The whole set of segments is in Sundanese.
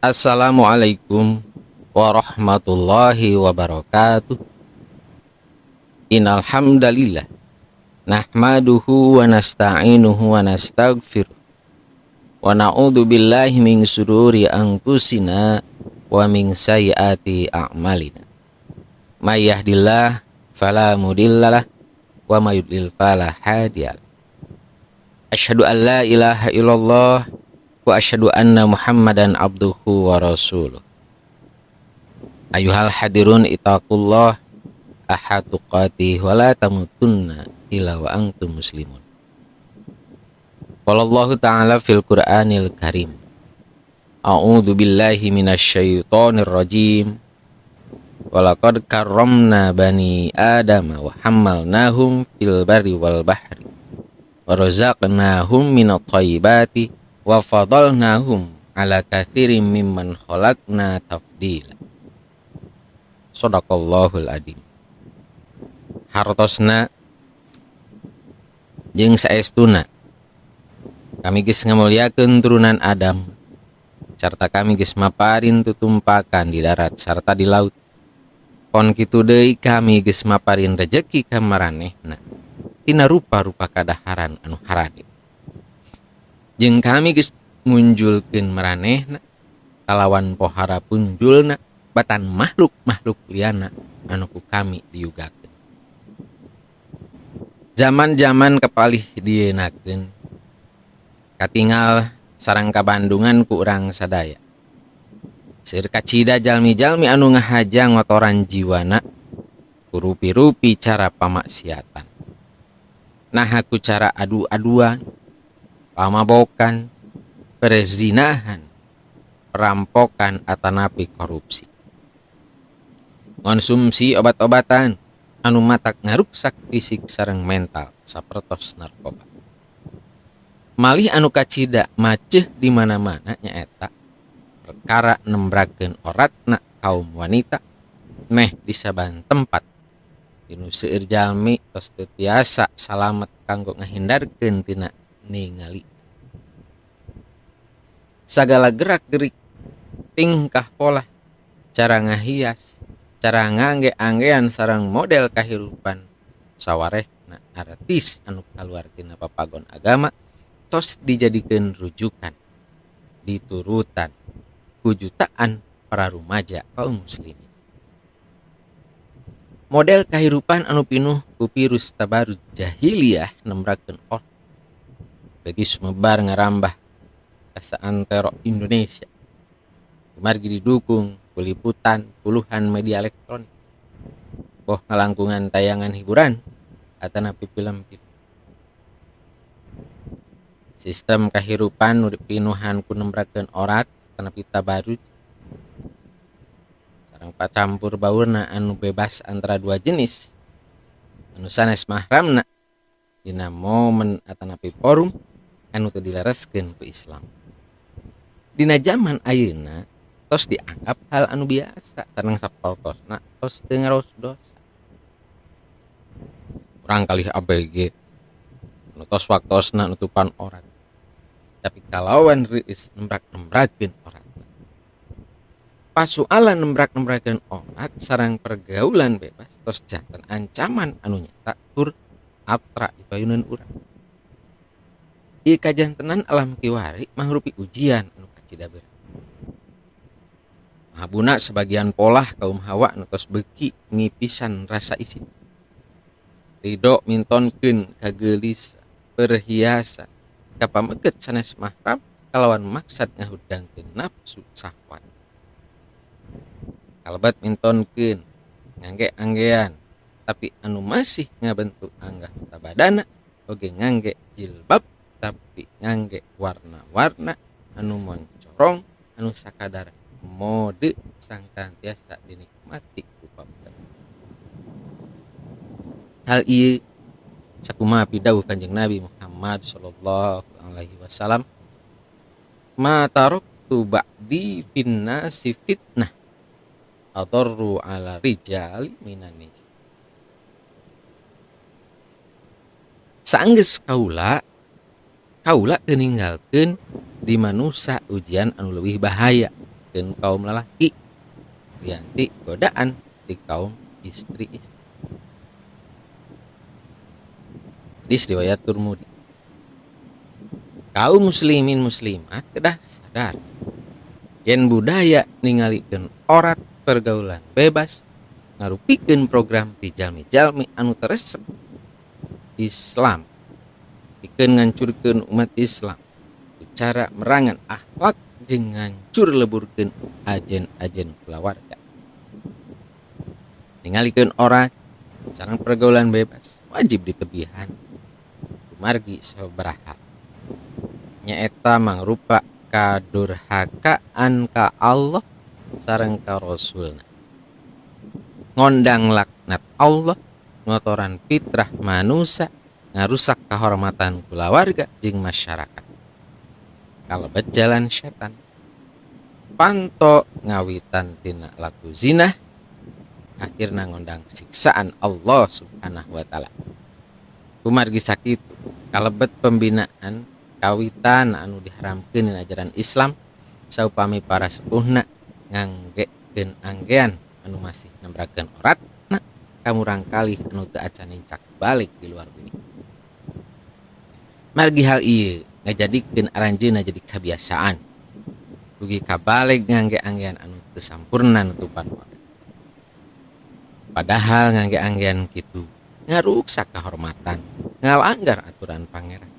Assalamualaikum warahmatullahi wabarakatuh. Innal hamdalillah nahmaduhu wa nasta'inuhu wa nastaghfiruh wa na'udzu billahi min shururi anfusina wa min sayyiati a'malina. May yahdihillahu fala mudhillalah wa may yudlil fala hadiyalah. Asyhadu an la ilaha illallah wa asyhadu anna Muhammadan abduhu wa rasuluh. Ayuhal hadirun ittaqullah haqqa tuqatih wa la tamutunna illa wa antum muslimun. Wallahu ta'ala fil Qur'anil Karim. A'udzu billahi minasyaitonir rajim. Walaqad karramna bani Adama wa hamalnahum fil barri wal bahri wa razaqnahum minat thayyibati wa fadalnahum ala katsirin mimman khalaqna tafdila. Shadaqallahul adzim. Hartosna jeung saestuna kami geus ngamulyakeun turunan Adam sarta kami geus maparin tutumpakan di darat sarta di laut. Pon kitu deui kami geus maparin rejeki ka maranehna tina rupa-rupa kadaharan anu harade. Jeung kami geus ngunjulkeun maranehna kalawan pohara punjulna batan makhluk-makhluk liana anu ku kami diugakeun. Zaman-zaman kepalih dienakeun katingal sareng kabandungan ku urang sadaya. Seueur kacida jalmi-jalmi anu ngahajang motoran jiwana ku rupi-rupi cara pamaksiatan. Nah aku cara adu-aduan, pamabokan, perzinahan, perampokan atanapi korupsi. Konsumsi obat-obatan anu matak ngaruksak fisik sareng mental sapertos narkoba. Malih anu kacida maceh di mana-mana nyaeta perkara nembrakeun oratna kaum wanita meh di saban tempat. Dinu seueur jalmi tos teu tiasa salamet kanggo ngahindarkeun tina ningali. Sagala gerak-gerik, tingkah pola, cara ngahias, cara ngangge-anggean sareng model kahirupan sawarehna artis anu kaluar tina papagon agama tos dijadikeun rujukan diturutan ku jutaan para rumaja kaum muslimin. Model kahirupan anu pinuh ku virus tabarut jahiliyah nembrakeun bagi sumebar ngarambah ka saantero Indonesia. Margi didukung liputan puluhan media elektronik, ngalangkungan tayangan hiburan atanapi film-film. Sistem kahirupan nu pinuhan ku nembrakeun orat atanapi tabarut sareng pacampur baurna anu bebas antara dua jenis anu sanes mahramna dina momen atanapi forum anu teu dilereskeun ku Islam. Dina zaman ayeuna tos dianggap hal anu biasa sareng sapertosna tos teu ngaros dosa. Urang kalih ABG anu tos waktosna nutupan orat. Tapi kalawan riis nembrak-nembrakeun orat. Pasualan nembrak-nembrakeun orat sareng pergaulan bebas tos janten ancaman anu nyata tur abstrak dipayuneun urang. Ieu kajantenan alam kiwari mangrupi ujian anu kacida berat. Habuna sebagian polah kaum Hawa anu tos beuki ngipisan rasa isin. Ridho mintonkeun kageulisa, perhiasan, kapameukeut sanes mahram kalawan maksad ngahudangkeun nafsu syahwat. Kalebet mintonkeun ngangge-anggean tapi anu masih ngabentuk anggota badana oge ngangge jilbab tapi ngangge warna-warna anu moncorong anu sakadar mode sangkantiasa dinikmati ku pabudak. Hal ieu sakumaha pidawuh Kanjeng Nabi Muhammad sallallahu alaihi wasallam, ma taraktu ba'di finnasi fitnah adarru ala rijali minan nisa. Saenggeus kaula teu ninggalkeun di manusia ujian anu leuwih bahaya ningalikeun kaum lalaki lianti godaan di kaum istri-istri. Hadis riwayat Turmudi. Kaum muslimin muslimat kedah sadar yen budaya ningalikeun orat pergaulan bebas ngarupikeun program ti jalmi-jalmi anu teresep Islam pikeun ngancurkeun umat Islam cara merangan akhlak jeung ngancur leburkeun ajen-ajen kulawarga. Ningalikeun orat sareng pergaulan bebas wajib ditebihan margi sabaraha nyaeta mangrupa kadurhakaan ka Allah sareng ka Rasulna, ngondang laknat Allah, ngotoran fitrah manusia, ngarusak kehormatan kulawarga jeung masyarakat, kalebet jalan setan, panto ngawitan tina laku zina, akhirna ngondang siksaan Allah subhanahu wa ta'ala. Kumargi sakitu kalebet pembinaan kawitan anu diharamkeun dina ajaran Islam saupami para sepuhna nganggekeun anggean anu masih nembrakeun oratna kamurang kalih anu teu acan nincak balik di luar bumi. Margi hal ieu ngajadikeun aranjeunna jadi kabiasaan dugi kabalik ngangge anggean anu teu sampurna nutupan orat. Padahal ngangge anggean kitu ngaruksak kehormatan, ngalanggar aturan pangeran.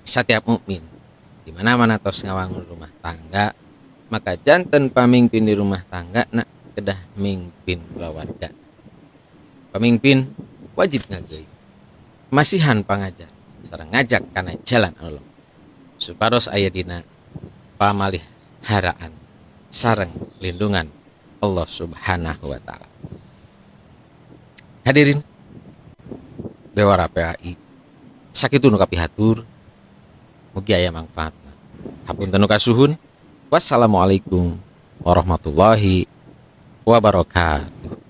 Setiap mukmin di mana-mana tos ngawangun rumah tangga, maka janten pamimpin di rumah tangga nak kedah mimpin keluarga. Pemimpin wajib ngageui masihan pangajar sareng ngajak kana jalan anu supados aya dina pamaliharaan sareng lindungan Allah subhanahu wa ta'ala. Hadirin Dewara PAI sakitu nu kapihatur mugi aya mangfaatna. Hapunten nu kasuhun. Wassalamualaikum warahmatullahi wabarakatuh.